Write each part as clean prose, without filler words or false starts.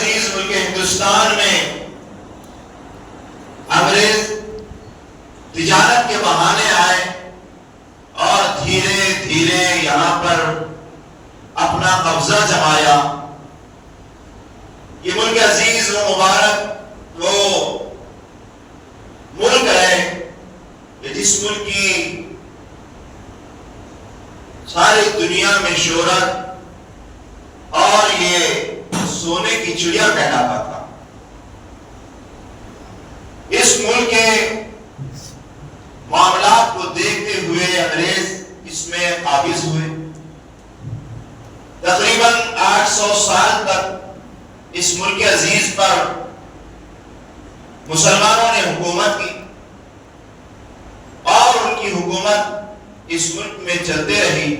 عزیز ملک ہندوستان میں انگریز تجارت کے بہانے آئے اور دھیرے دھیرے یہاں پر اپنا قبضہ جمایا. یہ ملک عزیز و مبارک وہ ملک ہے کہ جس ملک کی ساری دنیا میں شہرت اور یہ سونے کی چڑیا کہلاتا تھا. اس ملک کے معاملات کو دیکھتے ہوئے انگریز اس میں قابض ہوئے. تقریباً 800 سال تک اس ملک عزیز پر مسلمانوں نے حکومت کی اور ان کی حکومت اس ملک میں چلتے رہی.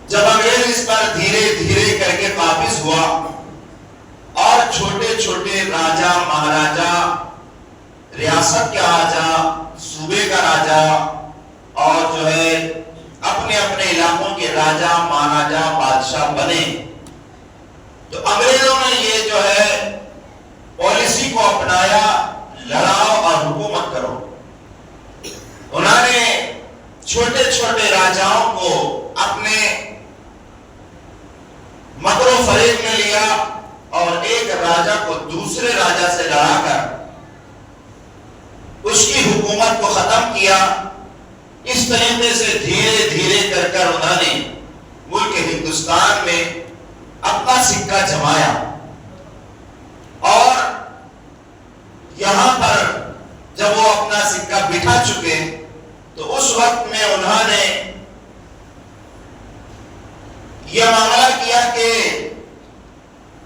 جب انگریز اس پر دھیرے دھیرے کر کے قابض ہوا اور چھوٹے چھوٹے راجا مہاراجا، ریاست کے راجا، صوبے کا راجا اور جو ہے اپنے اپنے علاقوں کے راجا مہاراجا بادشاہ بنے، تو انگریزوں نے یہ جو ہے پالیسی کو اپنایا، لڑاؤ اور حکومت کرو. انہوں نے چھوٹے چھوٹے راجاؤں کو اپنے مکر و فریب میں لیا اور ایک راجا کو دوسرے راجا سے لڑا کر اس کی حکومت کو ختم کیا. اس طریقے سے دھیرے دھیرے کر کر انہوں نے ملک ہندوستان میں اپنا سکہ جمایا اور یہاں پر جب وہ اپنا سکہ بٹھا چکے تو اس وقت میں انہوں نے یہ معاملہ کیا کہ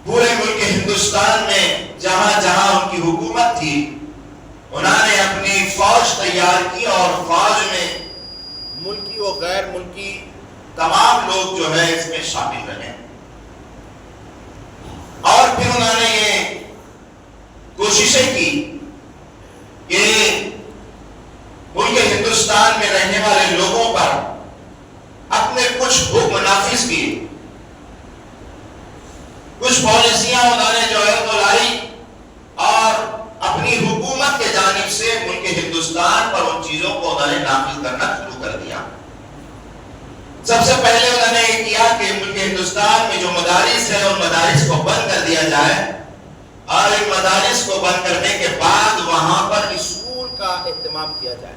پورے ملک ہندوستان میں جہاں جہاں ان کی حکومت تھی انہوں نے اپنی فوج تیار کی اور فوج میں ملکی و غیر ملکی تمام لوگ جو ہے اس میں شامل رہے اور پھر انہوں نے یہ کوششیں کی کہ ملک ہندوستان میں رہنے والے لوگوں پر اپنے کچھ حکم نافذ کیے. کچھ پالیسیاں انہوں نے جو ہے تو لائی اور اپنی حکومت کے جانب سے ملک ہندوستان پر ان چیزوں کو انہوں نے نافذ کرنا شروع کر دیا. سب سے پہلے انہوں نے یہ کیا کہ ملک ہندوستان میں جو مدارس ہیں ان مدارس کو بند کر دیا جائے اور ان مدارس کو بند کرنے کے بعد وہاں پر اسکول کا اہتمام کیا جائے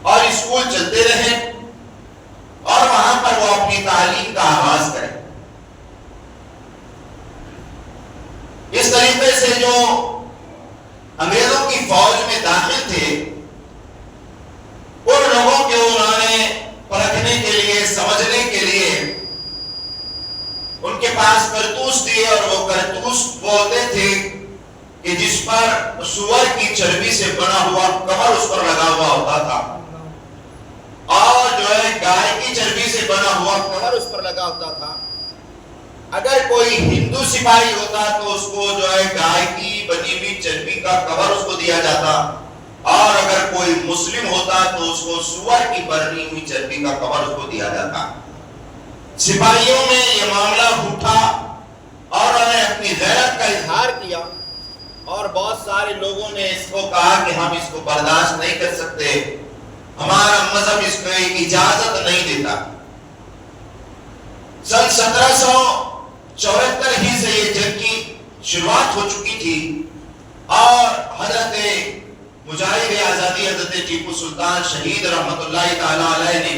اور اسکول چلتے رہیں اور وہاں پر وہ اپنی تعلیم کا آغاز کریں. اس طریقے سے جو انگریزوں کی فوج میں داخل تھے ان لوگوں کو انہوں نے پرکھنے کے لیے، سمجھنے کے لیے ان کے پاس کرتوس دیے اور وہ کرتوس بولتے تھے کہ جس پر سور کی چربی سے بنا ہوا کمر اس پر لگا ہوا ہوتا تھا اور جو ہے گائے کی چربی سے بنا ہوا کمر اس پر لگا ہوتا تھا. اگر کوئی ہندو سپاہی ہوتا تو اس کو جو ہے گائے کی بنی ہوئی چربی کا کور اس کو دیا جاتا اور اگر کوئی مسلم ہوتا تو اس کو سور کی بنی ہوئی چربی کا کور اس کو دیا جاتا. سپاہیوں میں یہ معاملہ اٹھا اور انہوں نے اپنی غیرت کا اظہار کیا اور بہت سارے لوگوں نے اس کو کہا کہ ہم اس کو برداشت نہیں کر سکتے، ہمارا مذہب اس کو ایک اجازت نہیں دیتا. سن 1774 ہی سے یہ جنگ کی شروعات ہو چکی تھی اور حضرت مجاہد آزادی حضرت ٹیپو سلطان شہید رحمت اللہ تعالی علیہ نے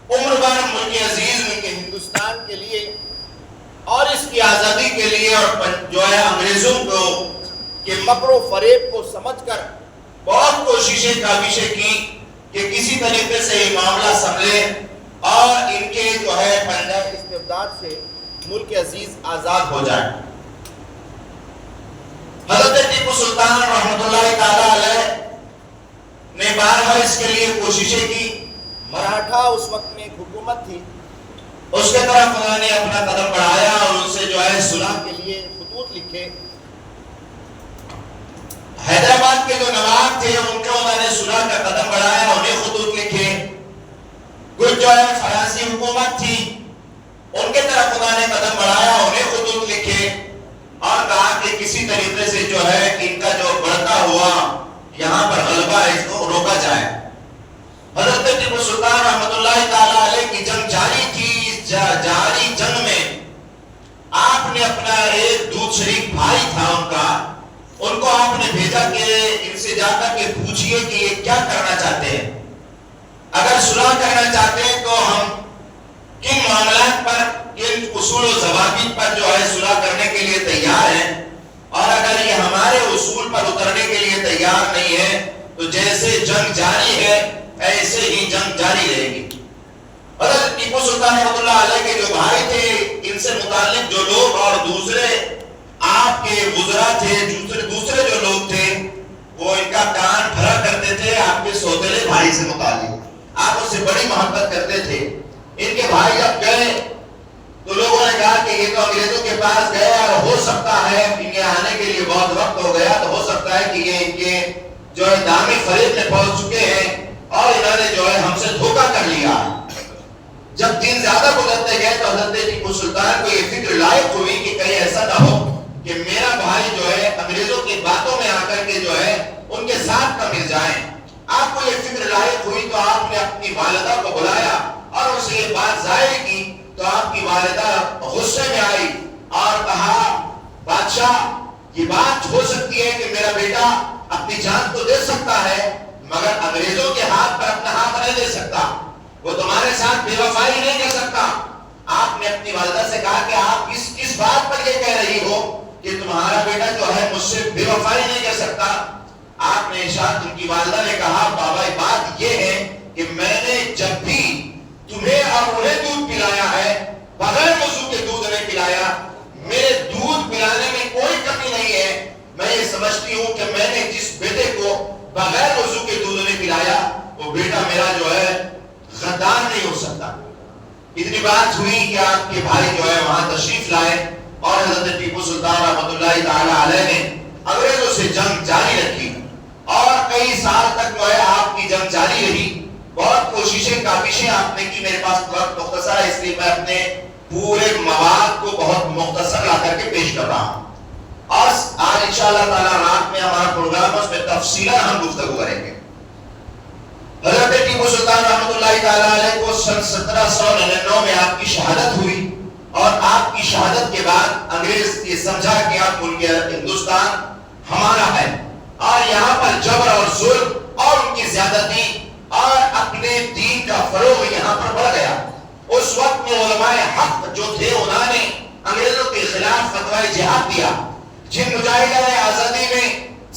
عمر بھر ملک عزیز ملک ہندوستان کے لیے اور اس کی آزادی کے لیے اور جو ہے انگریزوں کو کے مکر و فریب کو سمجھ کر بہت کوششیں کاوشیں کی کہ کسی طریقے سے یہ معاملہ سنبھلے اور ان کے جو ہے پنجہ استبداد سے ملک عزیز آزاد ہو جائے. حضرت ٹیپو سلطان رحمت اللہ تعالی علیہ نے بارہا اس کے لیے کوششیں کی. مراٹھا اس وقت میں ایک حکومت تھی، اس کے طرف انہوں نے اپنا قدم بڑھایا اور ان سے جو ہے صلح کے لیے خطوط لکھے. حیدرآباد کے جو نواب تھے ان کو انہوں نے صلح کا قدم بڑھایا، انہیں خطوط لکھے. کچھ جو ہے فراسی حکومت تھی ان کے طرف انہوں نے قدم بڑھایا، انہیں خطوط لکھے. نے اپنا ایک دودھ شریک بھائی تھا ان کو آپ نے بھیجا کہ ان سے جا کر کے پوچھئے کہ یہ کیا کرنا چاہتے ہیں، اگر صلح کرنا چاہتے ہیں تو ہم کن معاملات پر، کن اصول و ضوابط پر جو ہے صلح کرنے کے لیے تیار ہیں، اور اگر یہ ہمارے اصول پر اترنے کے لیے تیار نہیں ہے تو جیسے جنگ جاری ہے ایسے ہی جنگ جاری رہے گی۔ حضرت ٹیپو سلطان رحمۃ اللہ علیہ کے جو بھائی تھے، ان سے متعلق جو لوگ اور دوسرے آپ کے وزراء تھے، دوسرے جو لوگ تھے، وہ ان کا کان بھرا کرتے تھے آپ کے سوتیلے بھائی سے متعلق، آپ اس سے بڑی محبت کرتے تھے۔ ان کے بھائی جب گئے تو لوگوں نے کہا کہ یہ تو انگریزوں کے پاس گئے اور ہو سکتا ہے ان کے آنے کے لیے بہت وقت ہو گیا، تو ہو سکتا ہے کہ یہ ان کے جو ہے دامی فریب میں پہنچ چکے ہیں اور انہوں نے جو ہے ہم سے دھوکہ کر لیا۔ جب دن زیادہ گزرتے گئے تو حضرت ٹیپو سلطان کو یہ فکر لاحق ہوئی کہ کہیں ایسا نہ ہو کہ میرا بھائی جو ہے انگریزوں کی باتوں میں آ کر کے جو ہے ان کے ساتھ نہ مل جائیں۔ آپ کو یہ فکر لاحق ہوئی تو آپ نے اپنی والدہ کو بلایا اور اسے یہ بات ظاہر کی، تو آپ کی والدہ غصے میں آئی اور کہا بادشاہ یہ بات ہو سکتی ہے کہ میرا بیٹا اپنی جان تو دے سکتا ہے مگر انگریزوں کے ہاتھ پر اپنا ہاتھ نہیں دے سکتا، وہ تمہارے ساتھ بے وفائی نہیں کر سکتا۔ آپ نے اپنی والدہ سے کہا کہ آپ کس بات پر یہ کہہ رہی ہو کہ تمہارا بیٹا جو ہے مجھ سے بے وفائی نہیں کر سکتا؟ آپ نے ارشاد، ان کی والدہ نے کہا بابا بات یہ ہے کہ میں نے جب بھی تمہیں اور انہیں دودھ پلایا ہے بغیر وضو کے دودھ نہیں پلایا، میرے دودھ پلانے میں کوئی کمی نہیں ہے۔ میں یہ سمجھتی ہوں کہ میں نے جس بیٹے کو بغیر وضو کے دودھ نہیں پلایا وہ بیٹا میرا جو ہے غدار نہیں ہو سکتا۔ اتنی بات ہوئی کہ آپ کے بھائی جو ہے وہاں تشریف لائے اور حضرت ٹیپو سلطان رحمۃ اللہ تعالی علیہ نے انگریزوں سے جنگ جاری رکھی اور کئی سال تک جو ہے آپ کی جنگ جاری رہی۔ بہت کوششیں کاوشیں آپ نے کی، میرے پاس وقت مختصر ہے اس لیے میں اپنے پورے مواد کو بہت مختصر لا کر کے پیش کر رہا ہوں، اور آج انشاءاللہ تعالی رات میں ہمارا پروگرام ہے، اس میں تفصیلا ہم گفتگو کریں گے۔ حضرت ٹیپو سلطان رحمۃ اللہ تعالی علیہ کو سن 1799 میں آپ کی شہادت ہوئی، اور آپ کی شہادت کے بعد انگریز یہ سمجھا کہ اب ملک ہندوستان ہمارا ہے، اور یہاں پر جبر اور ظلم اور ان کی زیادتی اور اپنے دین کا فروغ یہاں پر بڑھ گیا۔ اس وقت میں علماء حق جو تھے انہوں نے انگریزوں کے خلاف فتوی جہاد دیا۔ جن مجاہدین آزادی میں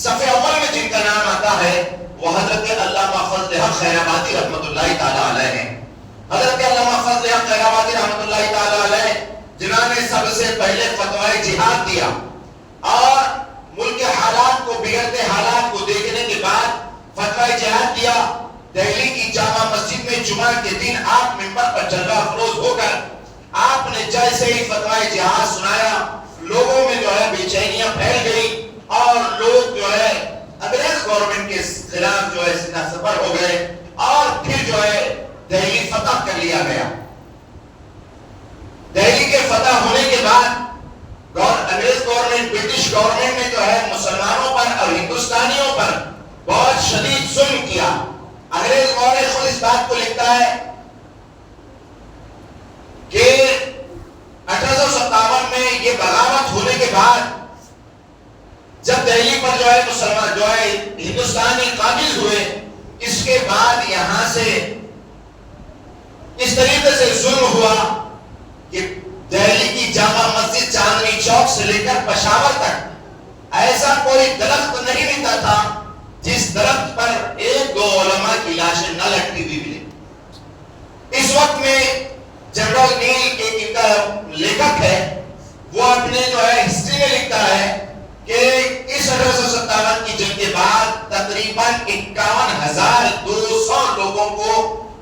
صف اول میں جن کا نام آتا ہے وہ حضرت علامہ فضل حق خیرآبادی رحمۃ اللہ تعالی علیہ ہیں۔ حضرت علامہ فضل حق خیرآبادی رحمۃ اللہ تعالی علیہ جنہوں نے سب سے پہلے فتوی جہاد دیا، اور ملک کے حالات کو، بگڑتے حالات کو دیکھنے کے بعد فتوی جہاد دیا۔ دہلی کی جامع مسجد میں جمعہ کے دن آپ منبر پر جلوہ افروز ہو کر آپ نے جیسے ہی فتوی جہاد سنایا، لوگوں میں جو ہے بے چینیاں پھیل گئی اور لوگ جو ہے انگریز گورنمنٹ کے خلاف جو ہے سینہ سپر ہو گئے، اور پھر جو ہے دہلی فتح کر لیا گیا۔ دہلی کے فتح ہونے کے بعد انگریز گورنمنٹ، برٹش گورنمنٹ نے جو ہے مسلمانوں پر اور ہندوستانیوں پر بہت شدید ظلم کیا۔ انگریز مورخ خود اس بات کو لکھتا ہے کہ 1857 میں یہ بغاوت ہونے کے بعد جب دہلی پر جو ہے مسلمان جو ہے ہندوستانی قابض ہوئے، اس کے بعد یہاں سے اس طریقے سے ظلم ہوا کہ دہلی کی جامع مسجد چاندنی چوک سے لے کر پشاور تک ایسا کوئی درخت نہیں ملتا تھا جس درخت پر ایک دو علماء کی لاشیں نہ لٹکی ہوئی ملے۔ اس وقت میں جنرل نیل کے کا لیکھک ہے، وہ اپنے جو ہے ہسٹری میں لکھتا ہے کہ اس 1857 کی جنگ کے بعد تقریباً 51,200 لوگوں کو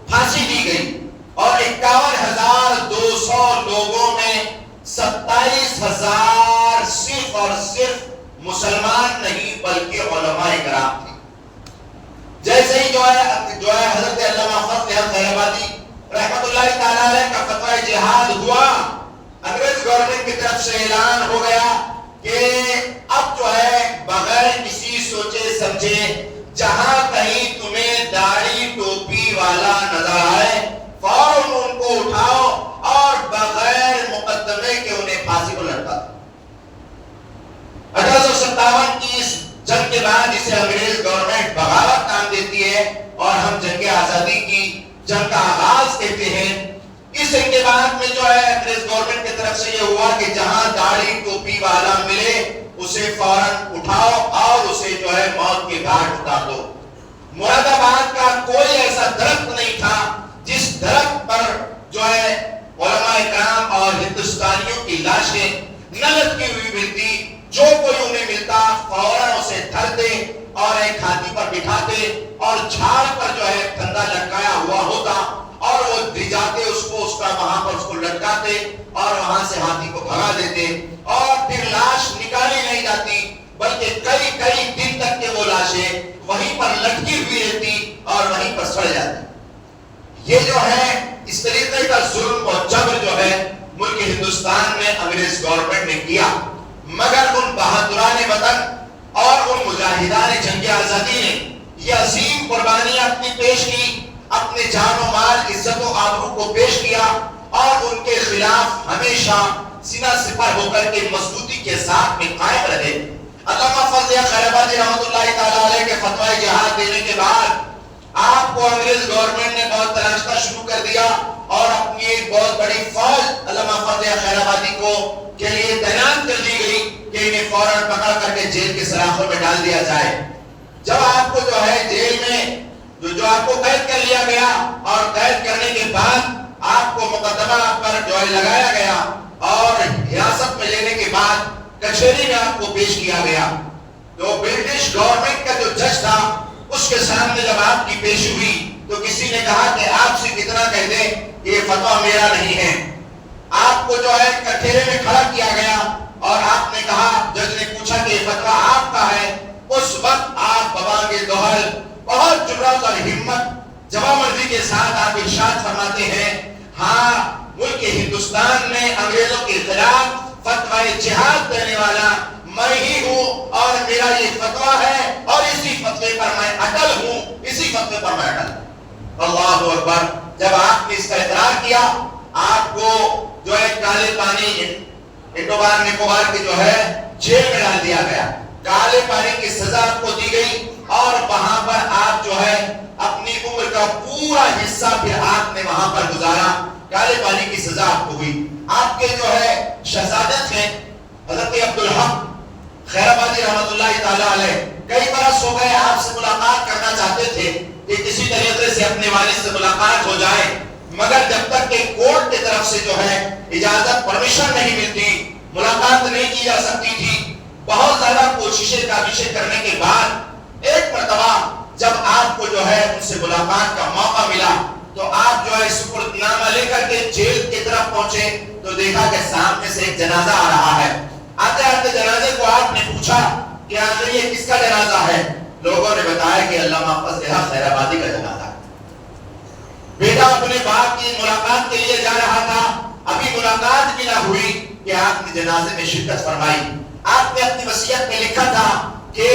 پھانسی دی گئی، اور 51,200 لوگوں میں 27,000 صرف اور صرف مسلمان نہیں بلکہ علماء کرام تھے۔ جیسے ہی جو ہے حضرت علامہ فضل حق خیرآبادی رحمۃ اللہ تعالی علیہ کا فتوی جہاد ہوا، انگریز گورنمنٹ کی طرف سے اعلان ہو گیا کہ اب جو ہے بغیر کسی سوچے سمجھے جہاں کہیں تمہیں داڑھی ٹوپی والا نظر آئے فوراً ان کو اٹھاؤ اور بغیر مقدمے کے انہیں پھانسی کو لٹکا دو۔ آزادی کی جنگ کا آغاز کہتے ہیں۔ اس انقلاب میں جو ہے انگریز گورنمنٹ کی طرف سے یہ ہوا کہ جہاں داڑھی ٹوپی والا ملے اسے فوراً اٹھاؤ اور اسے جو ہے موت کے گھاٹ اتار دو۔ مراد آباد کا کوئی ایسا درخت نہیں تھا جس درخت پر جو ہے علماء کرام اور ہندوستانیوں کی لاشیں نہ لٹکی ہوئی ملتی۔ جو کوئی انہیں ملتا فوراً اسے دھرتے اور ایک ہاتھی پر بٹھاتے اور جھاڑ پر جو ہے پھندا لٹکایا ہوا ہوتا اور وہ دے جاتے اس کو وہاں پر اس کو لٹکاتے اور وہاں سے ہاتھی کو بھگا دیتے اور پھر لاش نکالی نہیں جاتی بلکہ کئی کئی دن تک کے وہ لاشیں وہیں پر لٹکی ہوئی رہتی اور وہیں پر سڑ جاتی۔ یہ جو ہے اس طریقے کا ظلم اور جبر جو ہے ملک ہندوستان میں انگریز گورنمنٹ نے کیا، مگر ان بہادران وطن اور ان مجاہدان جنگ آزادی نے یہ عظیم قربانیاں اپنی پیش کی، اپنے جان و مال عزت و آبرو کو پیش کیا اور ان کے خلاف ہمیشہ سینہ سپر ہو کر کے مضبوطی کے ساتھ میں قائم رہے۔ علامہ فضل خیر آبادی رحمۃ اللہ تعالی علیہ کے فتوی جہاد دینے کے بعد آپ کو انگریز گورنمنٹ نے بہت تراشنا شروع کر دیا اور اپنی ایک بہت بڑی فوج علامہ فضل خیر آبادی کو کے لیے تعینات کر دی گئی کہ انہیں فوراً پکڑ کر کے جیل کے سلاخوں میں ڈال دیا جائے۔ جب آپ کو جو ہے جیل میں جو آپ کو قید کر لیا گیا اور قید کرنے کے بعد آپ کو مقدمہ پر جو ہے لگایا گیا اور حراست میں لینے کے بعد کچہری میں آپ کو پیش کیا گیا، تو برٹش گورنمنٹ کا جو جج تھا اس کے سامنے جب آپ کی پیشی ہوئی تو کسی نے کہا کہ آپ سے کتنا کہہ دیں کہ یہ فتویٰ میرا نہیں ہے۔ آپ کو جو ہے کٹہرے میں کھڑا کیا گیا اور آپ نے کہا، جج نے پوچھا کہ یہ فتویٰ آپ کا ہے۔ اس وقت آپ ببانگ دوہل بہت جرأت اور ہمت جواب مرضی کے ساتھ آپ ارشاد فرماتے ہیں، ہاں ملک ہندوستان میں انگریزوں کے خلاف فتوی جہاد دینے والا میں ہی ہوں اور میرا یہ فتویٰ ہے اور اسی فتوے پر میں اٹل ہوں، اسی فتوے پر میں اٹل ہوں۔ اللہ اکبر۔ جب آپ نے اس کا اقرار کیا آپ کو جو ہے کالے پانی انڈومان نکوبار کی جو ہے جیل میں ڈال دیا گیا، کالے پانی کی سزا آپ کو دی گئی اور وہاں پر آپ جو ہے اپنی عمر کا پورا حصہ پھر آپ نے وہاں پر گزارا، کالے پانی کی سزا آپ کو ہوئی۔ آپ کے جو ہے شہزادے تھے حضرت عبدالحق خیر آبادی رحمۃ اللہ تعالی علیہ، کئی برس ہو گئے آپ سے ملاقات کرنا چاہتے تھے کہ کسی طریقے سے اپنے والد سے ملاقات ہو جائے، مگر جب تک کہ کورٹ کی طرف سے جو ہے اجازت پرمیشن نہیں ملتی ملاقات نہیں کی جا سکتی تھی۔ بہت زیادہ کوششیں کاوشیں کرنے کے بعد ایک مرتبہ جب آپ کو جو ہے ان سے ملاقات کا موقع ملا تو آپ جو ہے سپردنامہ لے کر کے جیل کی طرف پہنچے تو دیکھا کہ سامنے سے ایک جنازہ آ رہا ہے۔ آتے آتے جنازے کو آپ نے پوچھا کہ آخر یہ کس کا جنازہ ہے؟ لوگوں نے بتایا کہ علامہ فضل خیر آبادی کا جنازہ ہے۔ بیٹا اپنے باپ کی ملاقات کے لیے جا رہا تھا، ابھی ملاقات بھی نہ ہوئی کہ آپ نے جنازے میں شرکت فرمائی۔ آپ نے اپنی وصیت میں لکھا تھا کہ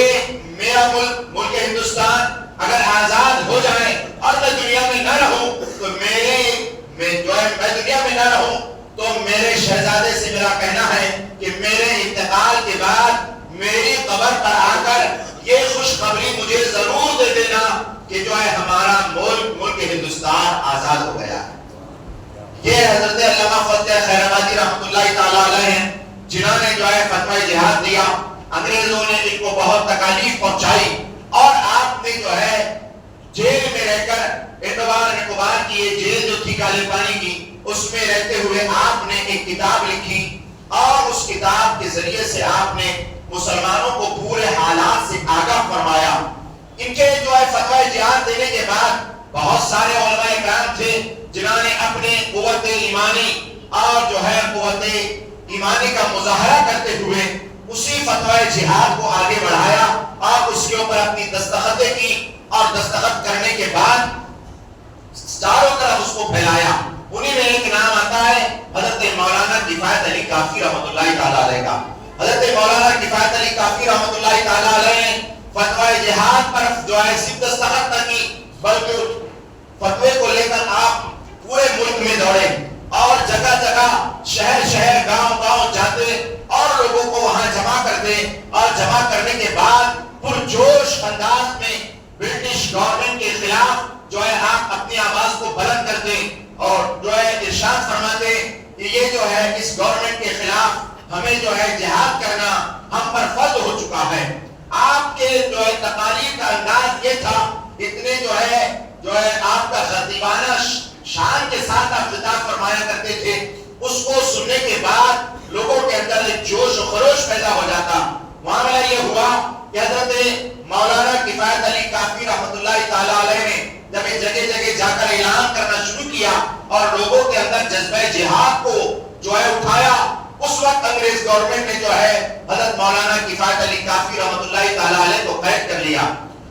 میرا ملک ہندوستان اگر آزاد ہو جائے اور میں دنیا میں نہ رہوں تو میں دنیا میں نہ رہوں تو میرے شہزادے سے میرا کہنا ہے کہ میرے انتقال کے بعد میری قبر پر آ کر یہ خوشخبری مجھے ضرور دے دینا کہ جو ہے ہمارا ملک ہندوستان آزاد ہو گیا ہے۔ یہ حضرت علامہ فضل خیر آبادی رحمۃ اللہ تعالی علیہ ہیں جنہوں نے جو ہے فتوی جہاد دیا۔ انگریزوں نے ان کو بہت تکالیف پہنچائی اور آپ نے جو ہے جیل میں رہ کر انڈومان نکوبار کی یہ جیل جو تھی کالے پانی کی اس میں رہتے ہوئے آپ نے ایک کتاب لکھی اور اس کتاب کے ذریعے سے آپ نے مسلمانوں کو پورے حالات سے آگاہ فرمایا۔ ان کے جو ہے فتوی جہاد دینے کے بعد بہت سارے علماء کرام تھے جنہوں نے اپنے قوت ایمانی اور جو ہے قوت ایمانی کا مظاہرہ کرتے ہوئے اسی فتوی جہاد کو آگے بڑھایا اور اس کے اوپر اپنی دستخطیں کی اور دستخط کرنے کے بعد چاروں طرف اس کو پھیلایا۔ انہی میں ایک نام آتا ہے حضرت مولانا کفایت علی کافی رحمۃ اللہ تعالی علیہ کا۔ حضرت مولانا کفایت علی کافی رحمۃ اللہ تعالی علیہ نے فتوی جہاد پر جو ہے صرف دستخط نہ کی بلکہ فتوے کو لے کر آپ پورے ملک میں دوڑے اور جگہ جگہ شہر شہر گاؤں گاؤں جاتے اور لوگوں کو وہاں جمع کرتے اور جمع کرنے کے بعد پرجوش انداز میں برٹش گورنمنٹ کے خلاف جو ہے آپ جو ہے جہاد کرنا ہم پر فرض ہو چکا ہے۔ آپ کے جو ہے تقاریر کا انداز یہ تھا، اتنے جو ہے آپ کا خطیبانہ شان کے ساتھ آپ خطاب فرمایا کرتے تھے، اس کو سننے کے بعد لوگوں کے اندر ایک جوش و خروش پیدا ہو جاتا۔ معاملہ یہ ہوا کہ حضرت مولانا کفایت علی کافی رحمۃ اللہ تعالی علیہ نے جب جگہ جگہ جا کر اعلان کرنا شروع کیا اور لوگوں کے اندر جذبہ جہاد کو جو ہے اٹھایا، اس وقت انگریز گورنمنٹ نے جو ہے حضرت مولانا کفایت علی کافی رحمۃ اللہ تعالی علیہ کو قید کر لیا،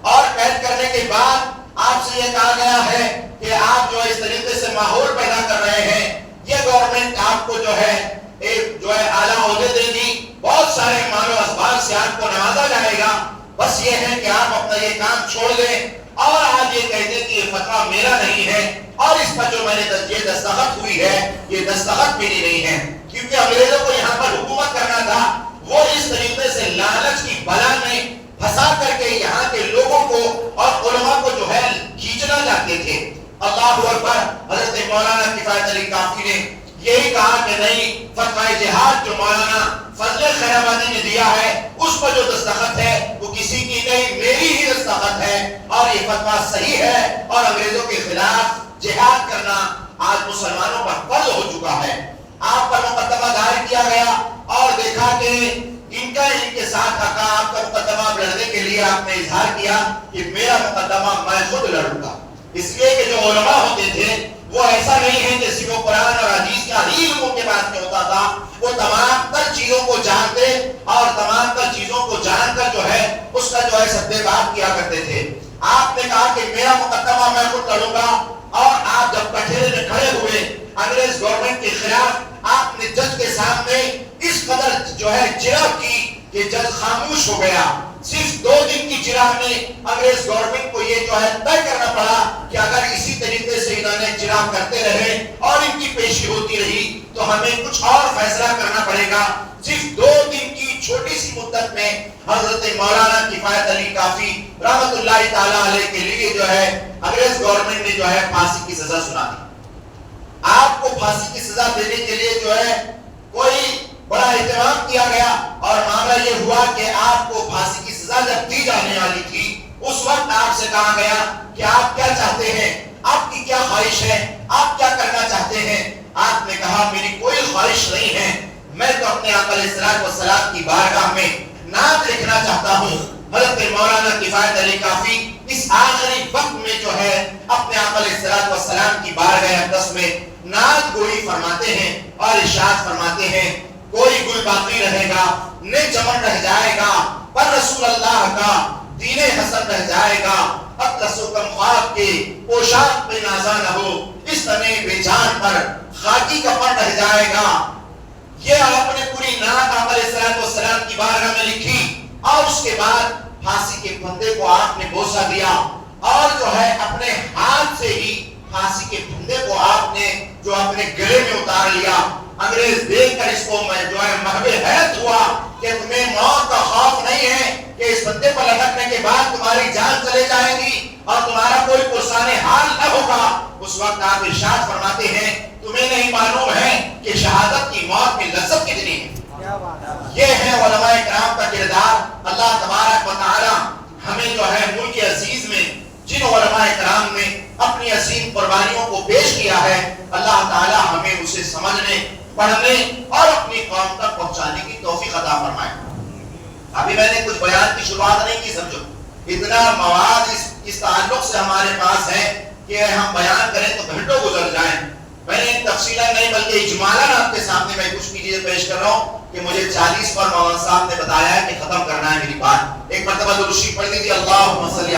اور قید کرنے کے بعد آپ سے یہ کہا گیا ہے کہ آپ جو اس طریقے سے ماحول پیدا کر رہے ہیں، یہ گورنمنٹ آپ کو جو ہے ایک جو ہے اعلیٰ عہدے دے گی، بہت سارے مال و اسباب سے آپ کو نوازا جائے گا، بس یہ ہے کہ آپ اپنا یہ کام چھوڑ دیں اور آپ یہ کہہ دیں کہ یہ فتویٰ میرا نہیں ہے اور اس پر جو میں نے یہ دستخط ہوئی ہے یہ دستخط میری نہیں ہے۔ کیونکہ انگریزوں کو یہاں پر حکومت کرنا تھا، وہ اس طریقے سے لالچ کی بلا میں پھنسا کر کے یہاں کے لوگوں کو اور علماء کو جو ہے کھینچنا چاہتے تھے۔ اللہ اکبر۔ حضرت مولانا کفایت علی کافی نے یہی کہا کہ نہیں، فتویٰ جہاد جو مولانا فضل خیر آبادی نے دیا ہے اس پر جو دستخط ہے وہ کسی کی نہیں، میری ہی دستخط ہے، اور یہ فتویٰ صحیح ہے، اور انگریزوں کے خلاف جہاد کرنا آج مسلمانوں پر فرض ہو چکا ہے۔ آپ پر مقدمہ دائر کیا گیا اور دیکھا کہ ان کے ساتھ آپ کا مقدمہ لڑنے کے لیے آپ نے اظہار کیا کہ میرا مقدمہ میں خود لڑوں گا، اس لیے کہ جو علماء ہوتے تھے وہ ایسا نہیں ہے جیسے وہ قرآن اور حدیث کا علم کے پاس میں ہوتا تھا، وہ تمام تر چیزوں کو جانتے اور تمام تر چیزوں کو جان کر جو ہے اس کا جو ہے سدے بات کیا کرتے تھے۔ آپ نے کہا کہ میرا مقدمہ میں خود لڑوں گا، اور آپ جب کٹہرے میں کھڑے ہوئے انگریز گورنمنٹ کے خلاف، آپ نے جج کے سامنے اس قدر جو ہے چراغ کی کہ جج خاموش ہو گیا۔ صرف 2 دن کی چراغ میں انگریز گورنمنٹ کو یہ جو ہے طے کرنا پڑا کہ اگر اسی طریقے سے انہوں نے چراغ کرتے رہے اور ان کی پیشی ہوتی رہی تو ہمیں کچھ اور فیصلہ کرنا پڑے گا۔ صرف 2 دن کی چھوٹی سی مدت میں حضرت مولانا کفایت علی کافی رحمۃ اللہ تعالی علیہ کے لیے جو ہے انگریز گورنمنٹ نے جو ہے پھانسی کی سزا سنا دی۔ آپ کو پھانسی کی سزا دینے کے لیے جو ہے کوئی بڑا اہتمام کیا گیا، اور معاملہ یہ ہوا کہ آپ کو پھانسی کی سزا جب دی جانے والی تھی اس وقت آپ سے کہا گیا کہ آپ کیا چاہتے ہیں، آپ کی کیا خواہش ہے، آپ کیا کرنا چاہتے ہیں؟ آپ نے کہا میری کوئی خواہش نہیں ہے، میں تو اپنے آقا علیہ الصلوۃ والسلام کی بارگاہ میں نعت لکھنا چاہتا ہوں۔ حضرت مولانا کفایت علی کافی اس آخری وقت میں جو ہے اپنے آقا علیہ الصلوۃ والسلام کی بارگاہ اقدس میں نعت گوئی فرماتے ہیں اور ارشاد فرماتے ہیں، کوئی گل باقی رہے گا، نہ چمن رہ جائے گا، پر رسول اللہ کا دین حسن رہ جائے گا، اطلس و کم خواب کے پوشاک پہ نازا نہ ہو، اس تنے بے جان پر خاکی کفن رہ جائے گا۔ یہ آپ نے پوری نعت آقا علیہ الصلوۃ والسلام کی بارگاہ میں لکھی، اور اس کے بعد پھانسی کے پھندے کو آپ نے بوسہ دیا، اور جو ہے اپنے ہاتھ سے ہی پھانسی کے پھندے کو آپ نے جو اپنے گلے میں اتار لیا۔ انگریز دیکھ کر اس کو جو ہے محو حیرت ہوا کہ تمہیں موت کا خوف نہیں ہے کہ اس پھندے پر لٹکنے کے بعد تمہاری جان چلے جائے گی اور تمہارا کوئی پرسان حال نہ ہوگا۔ اس وقت آپ ارشاد فرماتے ہیں، تمہیں نہیں معلوم ہے کہ شہادت کی موت کی لذت کتنی ہے۔ یہ ہے علماء کرام کا کردار۔ اللہ تبارک و تعالی ہمیں جو ہے ملک عزیز میں جن علماء کرام نے اپنی عظیم قربانیوں کو پیش کیا ہے، اللہ تعالی ہمیں اسے سمجھنے، پڑھنے اور اپنی قوم تک پہنچانے کی توفیق عطا فرمائے۔ ابھی میں نے کچھ بیان کی شروعات نہیں کی، سمجھو اتنا مواد اس تعلق سے ہمارے پاس ہے کہ ہم بیان کریں تو گھنٹوں گزر جائیں۔ میں نے تفصیلاً نہیں بلکہ اجمالاً آپ کے سامنے میں کچھ چیزیں پیش کر رہا ہوں کہ مجھے 40 پر مولانا صاحب نے بتایا ہے کہ ختم کرنا ہے میری بات۔ ایک مرتبہ درود شریف پڑھ لیجیے، اللہم صلی